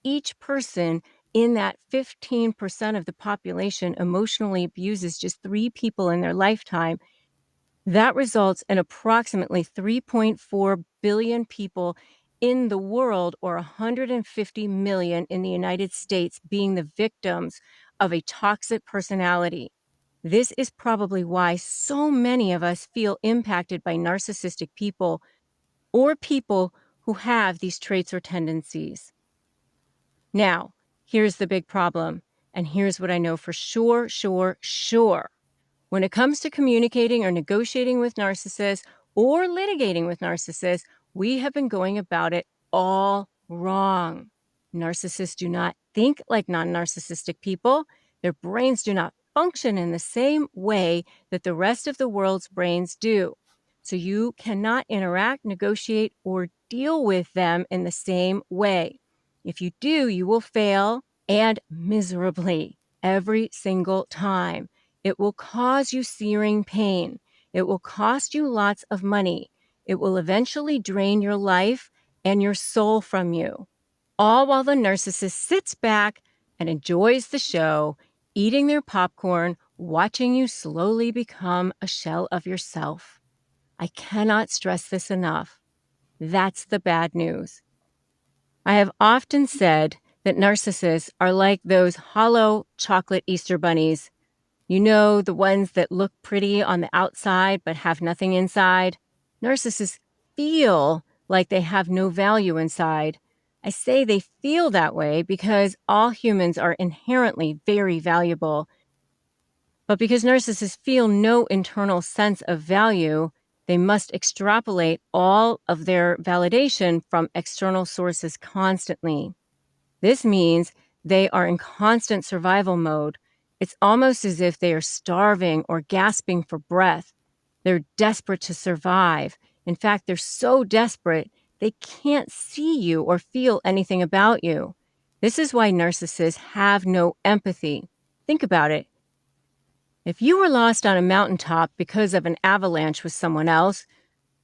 each person in that 15% of the population emotionally abuses just 3 people in their lifetime, that results in approximately 3.4 billion people in the world, or 150 million in the United States, being the victims of a toxic personality. This is probably why so many of us feel impacted by narcissistic people or people who have these traits or tendencies. Now, here's the big problem, and here's what I know for sure. When it comes to communicating or negotiating with narcissists or litigating with narcissists, we have been going about it all wrong. Narcissists do not think like non-narcissistic people. Their brains do not function in the same way that the rest of the world's brains do. So you cannot interact, negotiate, or deal with them in the same way. If you do, you will fail, and miserably, every single time. It will cause you searing pain. It will cost you lots of money. It will eventually drain your life and your soul from you. All while the narcissist sits back and enjoys the show, eating their popcorn, watching you slowly become a shell of yourself. I cannot stress this enough. That's the bad news. I have often said that narcissists are like those hollow chocolate Easter bunnies. You know, the ones that look pretty on the outside but have nothing inside. Narcissists feel like they have no value inside. I say they feel that way because all humans are inherently very valuable. But because narcissists feel no internal sense of value, they must extrapolate all of their validation from external sources constantly. This means they are in constant survival mode. It's almost as if they are starving or gasping for breath. They're desperate to survive. In fact, they're so desperate, they can't see you or feel anything about you. This is why narcissists have no empathy. Think about it. If you were lost on a mountaintop because of an avalanche with someone else,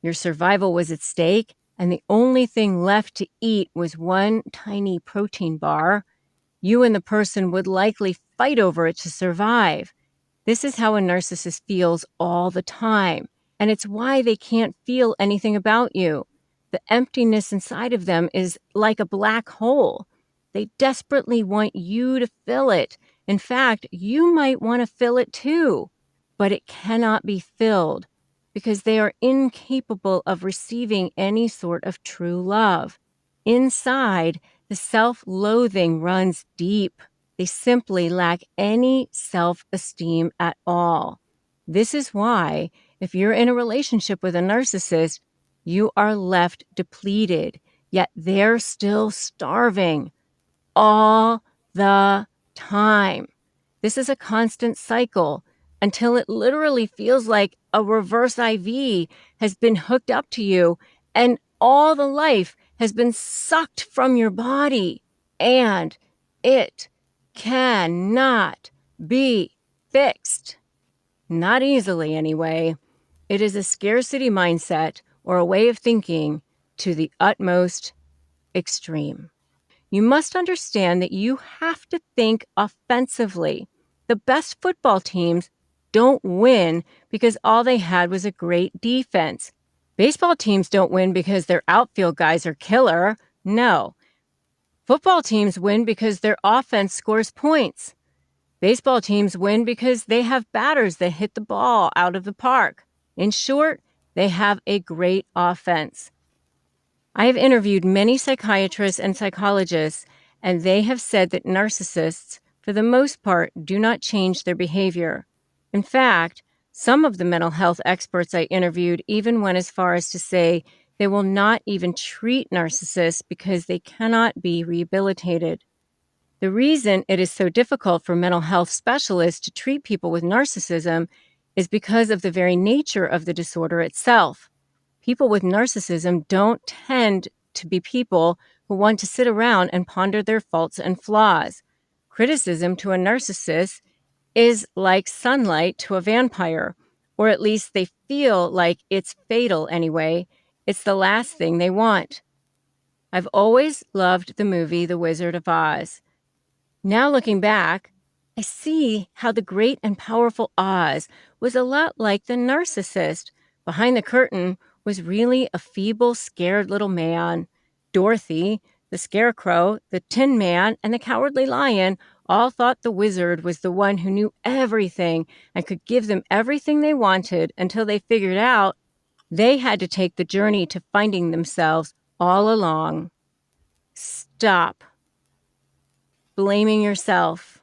your survival was at stake, and the only thing left to eat was one tiny protein bar, you and the person would likely fight over it to survive. This is how a narcissist feels all the time, and it's why they can't feel anything about you. The emptiness inside of them is like a black hole. They desperately want you to fill it. In fact, you might want to fill it too, but it cannot be filled because they are incapable of receiving any sort of true love. Inside, the self-loathing runs deep. They simply lack any self-esteem at all. This is why, if you're in a relationship with a narcissist, you are left depleted, yet they're still starving all the time. This is a constant cycle until it literally feels like a reverse IV has been hooked up to you and all the life has been sucked from your body, and it cannot be fixed. Not easily, anyway. It is a scarcity mindset or a way of thinking to the utmost extreme. You must understand that you have to think offensively. The best football teams don't win because all they had was a great defense. Baseball teams don't win because their outfield guys are killer. No. Football teams win because their offense scores points. Baseball teams win because they have batters that hit the ball out of the park. In short, they have a great offense. I have interviewed many psychiatrists and psychologists, and they have said that narcissists, for the most part, do not change their behavior. In fact, some of the mental health experts I interviewed even went as far as to say they will not even treat narcissists because they cannot be rehabilitated. The reason it is so difficult for mental health specialists to treat people with narcissism is because of the very nature of the disorder itself. People with narcissism don't tend to be people who want to sit around and ponder their faults and flaws. Criticism to a narcissist is like sunlight to a vampire, or at least they feel like it's fatal anyway. It's the last thing they want. I've always loved the movie The Wizard of Oz. Now looking back, I see how the great and powerful Oz was a lot like the narcissist. Behind the curtain was really a feeble, scared little man. Dorothy, the Scarecrow, the Tin Man, and the Cowardly Lion all thought the wizard was the one who knew everything and could give them everything they wanted until they figured out they had to take the journey to finding themselves all along. Stop blaming yourself,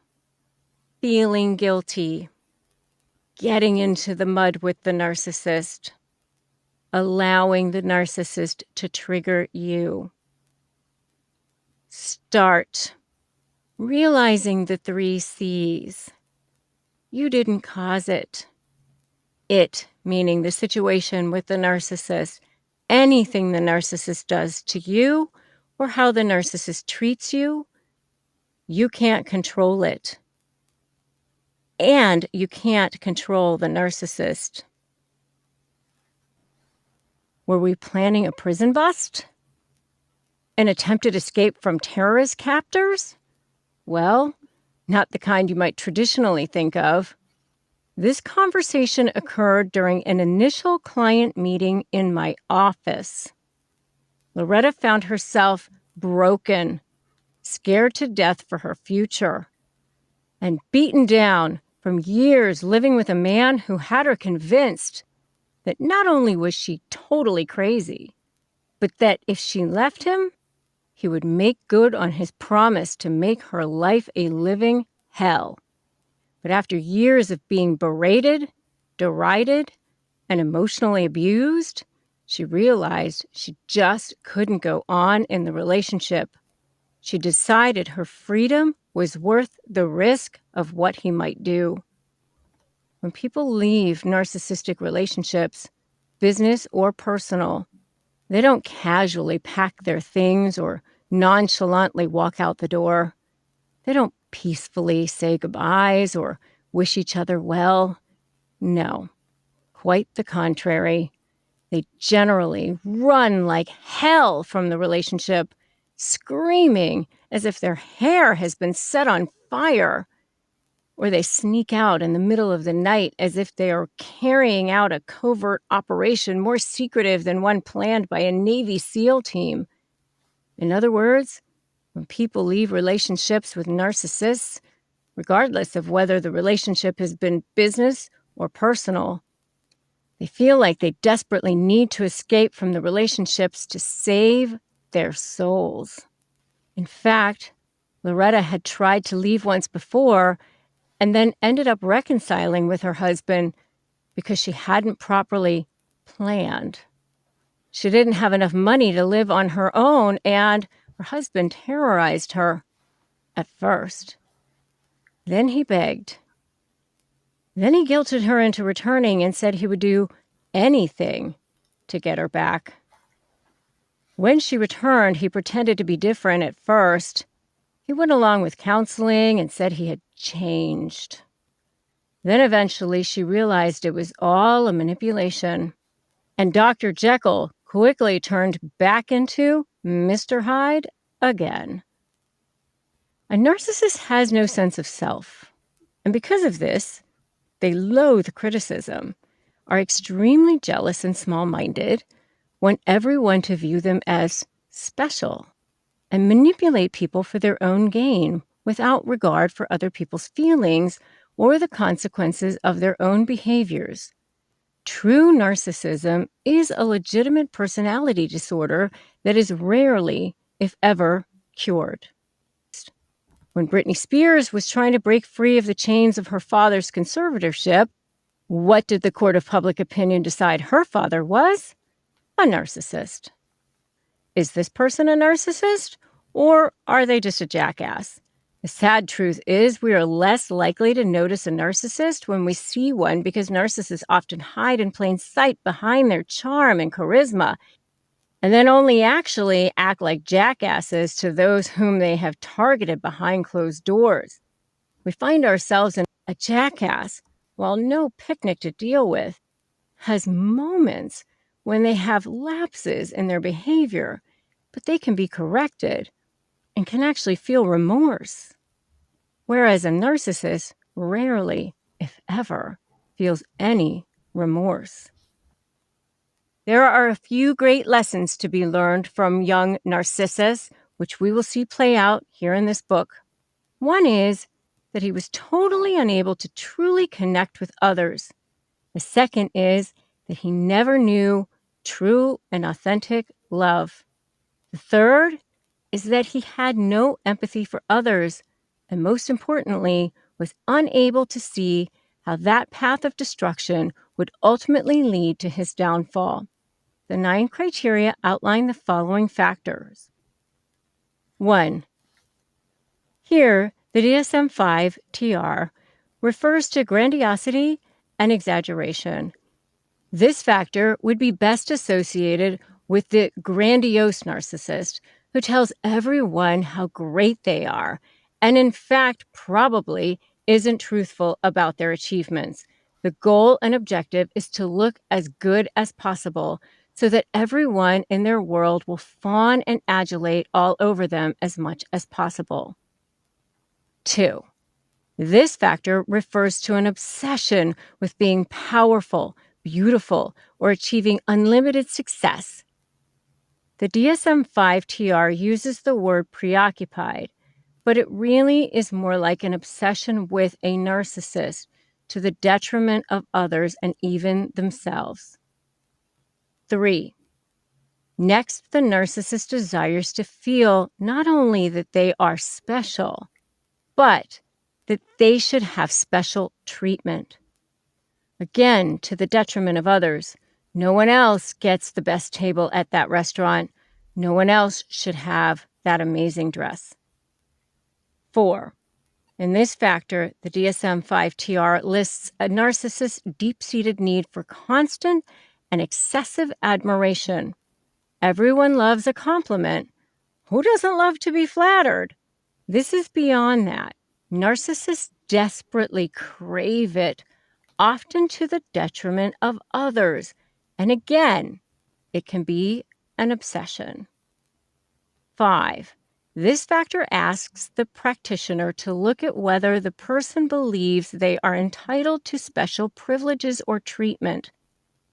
feeling guilty, getting into the mud with the narcissist, allowing the narcissist to trigger you. Start realizing the 3 C's. You didn't cause it. It, meaning the situation with the narcissist, anything the narcissist does to you or how the narcissist treats you, you can't control it. And you can't control the narcissist. Were we planning a prison bust? An attempted escape from terrorist captors? Well, not the kind you might traditionally think of. This conversation occurred during an initial client meeting in my office. Loretta found herself broken, scared to death for her future, and beaten down from years living with a man who had her convinced that not only was she totally crazy, but that if she left him, he would make good on his promise to make her life a living hell. But after years of being berated, derided, and emotionally abused, she realized she just couldn't go on in the relationship. She decided her freedom was worth the risk of what he might do. When people leave narcissistic relationships, business or personal, they don't casually pack their things or nonchalantly walk out the door. They don't peacefully say goodbyes or wish each other well. No, quite the contrary. They generally run like hell from the relationship, screaming as if their hair has been set on fire. Or they sneak out in the middle of the night as if they are carrying out a covert operation more secretive than one planned by a Navy SEAL team. In other words, when people leave relationships with narcissists, regardless of whether the relationship has been business or personal, they feel like they desperately need to escape from the relationships to save their souls. In fact, Loretta had tried to leave once before and then ended up reconciling with her husband because she hadn't properly planned. She didn't have enough money to live on her own, and her husband terrorized her at first. Then he begged. Then he guilted her into returning and said he would do anything to get her back. When she returned, he pretended to be different at first. He went along with counseling and said he had changed. Then eventually she realized it was all a manipulation. And Dr. Jekyll quickly turned back into Mr. Hyde again. A narcissist has no sense of self. And because of this, they loathe criticism, are extremely jealous and small-minded, want everyone to view them as special, and manipulate people for their own gain without regard for other people's feelings or the consequences of their own behaviors. True narcissism is a legitimate personality disorder that is rarely, if ever, cured. When Britney Spears was trying to break free of the chains of her father's conservatorship, what did the court of public opinion decide her father was? A narcissist. Is this person a narcissist, or are they just a jackass? The sad truth is we are less likely to notice a narcissist when we see one because narcissists often hide in plain sight behind their charm and charisma, and then only actually act like jackasses to those whom they have targeted behind closed doors. We find ourselves in a jackass, while no picnic to deal with, has moments when they have lapses in their behavior but they can be corrected and can actually feel remorse. Whereas a narcissist rarely, if ever, feels any remorse. There are a few great lessons to be learned from young Narcissus, which we will see play out here in this book. One is that he was totally unable to truly connect with others. The second is that he never knew true and authentic love. The third is that he had no empathy for others, and most importantly, was unable to see how that path of destruction would ultimately lead to his downfall. The 9 criteria outline the following factors. 1. Here, the DSM-5 TR refers to grandiosity and exaggeration. This factor would be best associated with the grandiose narcissist who tells everyone how great they are, and in fact, probably isn't truthful about their achievements. The goal and objective is to look as good as possible so that everyone in their world will fawn and adulate all over them as much as possible. 2. This factor refers to an obsession with being powerful, beautiful, or achieving unlimited success. The DSM-5 TR uses the word preoccupied, but it really is more like an obsession with a narcissist to the detriment of others and even themselves. 3. Next, the narcissist desires to feel not only that they are special, but that they should have special treatment. Again, to the detriment of others. No one else gets the best table at that restaurant. No one else should have that amazing dress. 4. In this factor, the DSM-5 TR lists a narcissist's deep-seated need for constant and excessive admiration. Everyone loves a compliment. Who doesn't love to be flattered? This is beyond that. Narcissists desperately crave it, often to the detriment of others. And again, it can be an obsession. 5. This factor asks the practitioner to look at whether the person believes they are entitled to special privileges or treatment.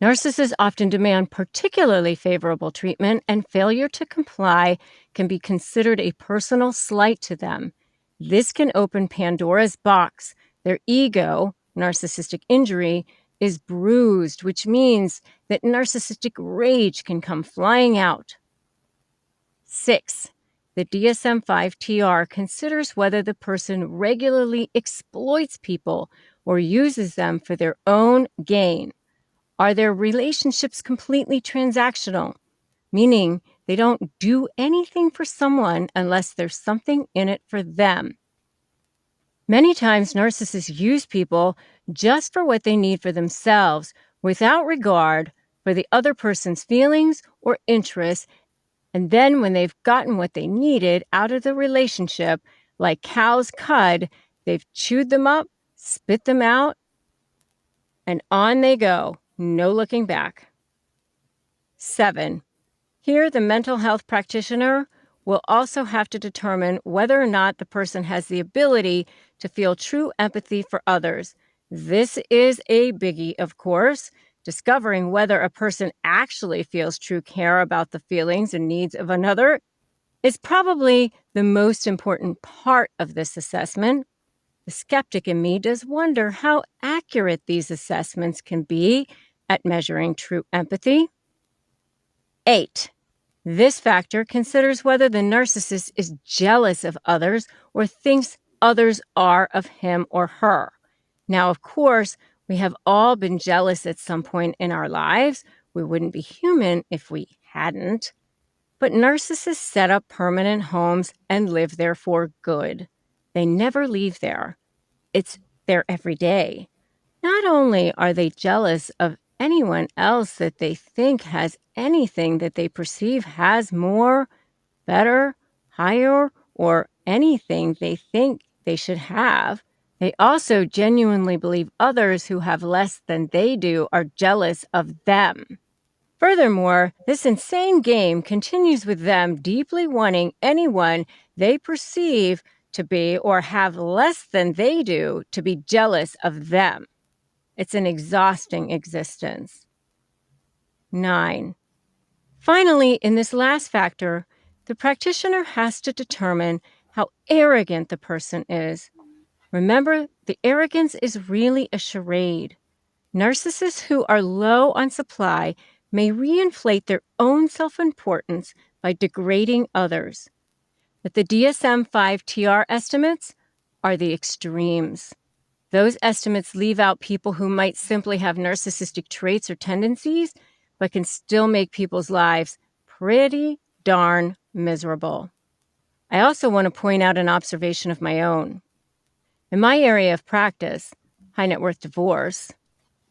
Narcissists often demand particularly favorable treatment, and failure to comply can be considered a personal slight to them. This can open Pandora's box. Their ego, narcissistic injury, is bruised, which means that narcissistic rage can come flying out. 6. The DSM-5 TR considers whether the person regularly exploits people or uses them for their own gain. Are their relationships completely transactional, meaning they don't do anything for someone unless there's something in it for them? Many times, narcissists use people just for what they need for themselves without regard for the other person's feelings or interests. And then when they've gotten what they needed out of the relationship, like cows cud, they've chewed them up, spit them out, and on they go. No looking back. 7. Here, the mental health practitioner will also have to determine whether or not the person has the ability to feel true empathy for others. This is a biggie, of course. Discovering whether a person actually feels true care about the feelings and needs of another is probably the most important part of this assessment. The skeptic in me does wonder how accurate these assessments can be at measuring true empathy. 8. This factor considers whether the narcissist is jealous of others or thinks others are of him or her. Now, of course, we have all been jealous at some point in our lives. We wouldn't be human if we hadn't. But narcissists set up permanent homes and live there for good. They never leave there. It's their everyday. Not only are they jealous of anyone else that they think has anything that they perceive has more, better, higher, or anything they think they should have, they also genuinely believe others who have less than they do are jealous of them. Furthermore, this insane game continues with them deeply wanting anyone they perceive to be or have less than they do to be jealous of them. It's an exhausting existence. 9. Finally, in this last factor, the practitioner has to determine how arrogant the person is. Remember, the arrogance is really a charade. Narcissists who are low on supply may reinflate their own self-importance by degrading others. But the DSM-5 TR estimates are the extremes. Those estimates leave out people who might simply have narcissistic traits or tendencies, but can still make people's lives pretty darn miserable. I also want to point out an observation of my own. In my area of practice, high net worth divorce,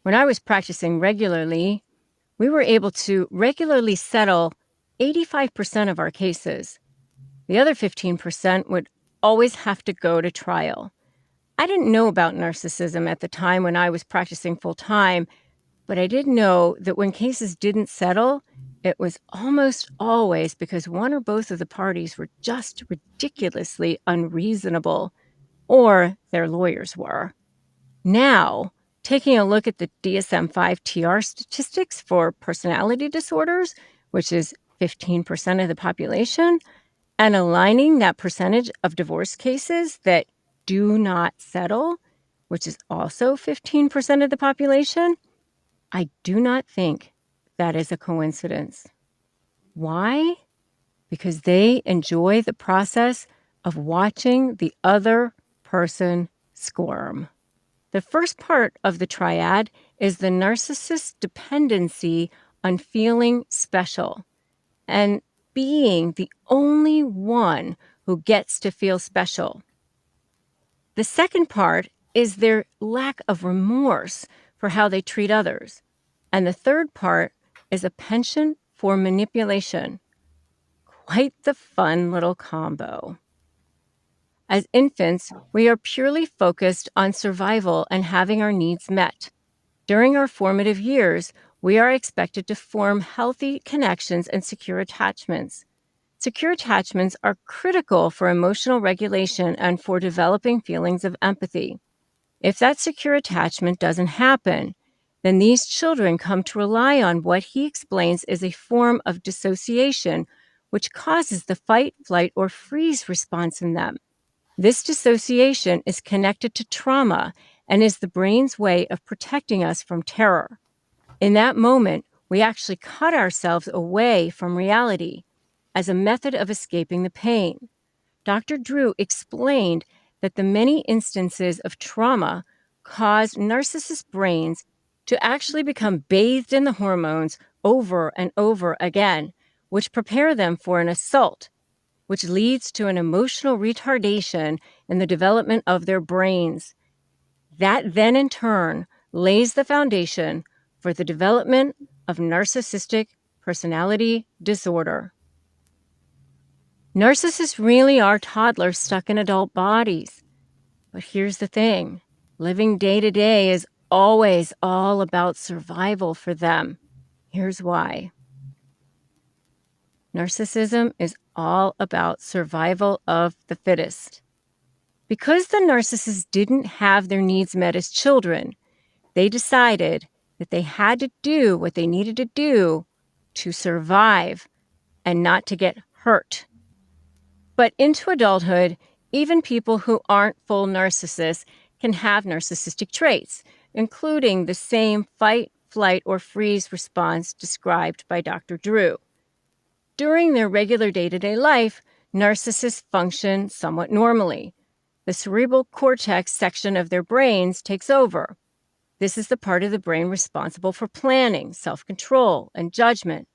when I was practicing regularly, we were able to regularly settle 85% of our cases. The other 15% would always have to go to trial. I didn't know about narcissism at the time when I was practicing full-time, but I did know that when cases didn't settle, it was almost always because one or both of the parties were just ridiculously unreasonable, or their lawyers were. Now, taking a look at the DSM-5 TR statistics for personality disorders, which is 15% of the population, and aligning that percentage of divorce cases that do not settle, which is also 15% of the population, I do not think that is a coincidence. Why? Because they enjoy the process of watching the other person squirm. The first part of the triad is the narcissist's dependency on feeling special and being the only one who gets to feel special. The second part is their lack of remorse for how they treat others. And the third part is a penchant for manipulation. Quite the fun little combo. As infants, we are purely focused on survival and having our needs met. During our formative years, we are expected to form healthy connections and secure attachments. Secure attachments are critical for emotional regulation and for developing feelings of empathy. If that secure attachment doesn't happen, then these children come to rely on what he explains is a form of dissociation, which causes the fight, flight, or freeze response in them. This dissociation is connected to trauma and is the brain's way of protecting us from terror. In that moment, we actually cut ourselves away from reality as a method of escaping the pain. Dr. Drew explained that the many instances of trauma caused narcissist brains to actually become bathed in the hormones over and over again, which prepare them for an assault, which leads to an emotional retardation in the development of their brains. That then in turn lays the foundation for the development of narcissistic personality disorder. Narcissists really are toddlers stuck in adult bodies. But here's the thing. Living day to day is always all about survival for them. Here's why. Narcissism is all about survival of the fittest. Because the narcissists didn't have their needs met as children, they decided that they had to do what they needed to do to survive and not to get hurt. But into adulthood, even people who aren't full narcissists can have narcissistic traits, including the same fight, flight, or freeze response described by Dr. Drew. During their regular day-to-day life, narcissists function somewhat normally. The cerebral cortex section of their brains takes over. This is the part of the brain responsible for planning, self-control, and judgment.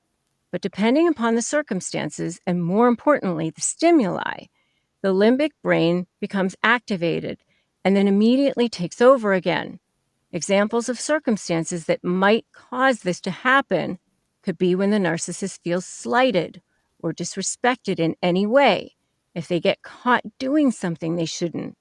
But depending upon the circumstances, and more importantly, the stimuli, the limbic brain becomes activated and then immediately takes over again. Examples of circumstances that might cause this to happen could be when the narcissist feels slighted or disrespected in any way, if they get caught doing something they shouldn't,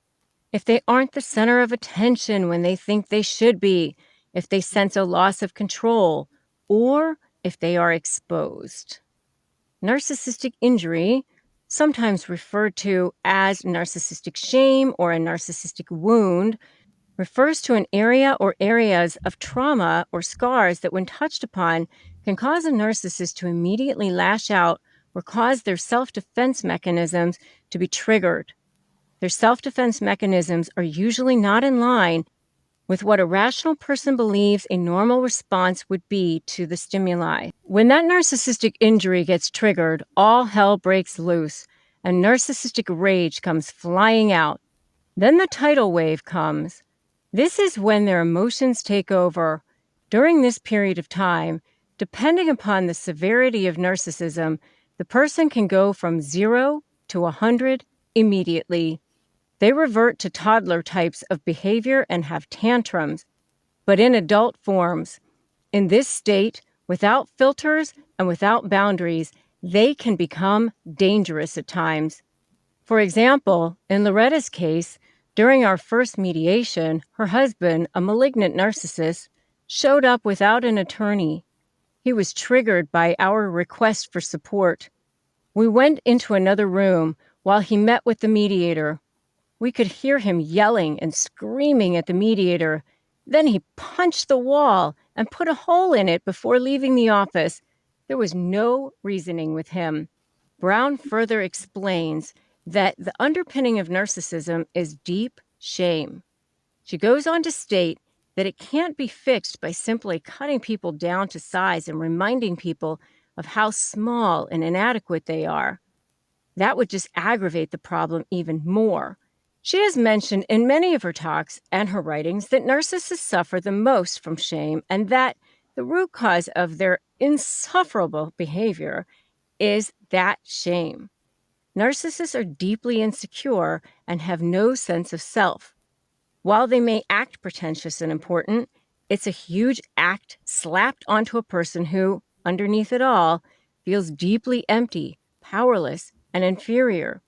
if they aren't the center of attention when they think they should be, if they sense a loss of control, or if they are exposed. Narcissistic injury, sometimes referred to as narcissistic shame or a narcissistic wound, refers to an area or areas of trauma or scars that, when touched upon, can cause a narcissist to immediately lash out or cause their self-defense mechanisms to be triggered. Their self-defense mechanisms are usually not in line with what a rational person believes a normal response would be to the stimuli. When that narcissistic injury gets triggered, all hell breaks loose, and narcissistic rage comes flying out. Then the tidal wave comes. This is when their emotions take over. During this period of time, depending upon the severity of narcissism, the person can go from 0 to 100 immediately. They revert to toddler types of behavior and have tantrums, but in adult forms. In this state, without filters and without boundaries, they can become dangerous at times. For example, in Loretta's case, during our first mediation, her husband, a malignant narcissist, showed up without an attorney. He was triggered by our request for support. We went into another room while he met with the mediator. We could hear him yelling and screaming at the mediator. Then he punched the wall and put a hole in it before leaving the office. There was no reasoning with him. Brown further explains that the underpinning of narcissism is deep shame. She goes on to state that it can't be fixed by simply cutting people down to size and reminding people of how small and inadequate they are. That would just aggravate the problem even more. She has mentioned in many of her talks and her writings that narcissists suffer the most from shame, and that the root cause of their insufferable behavior is that shame. Narcissists are deeply insecure and have no sense of self. While they may act pretentious and important, it's a huge act slapped onto a person who, underneath it all, feels deeply empty, powerless, and inferior.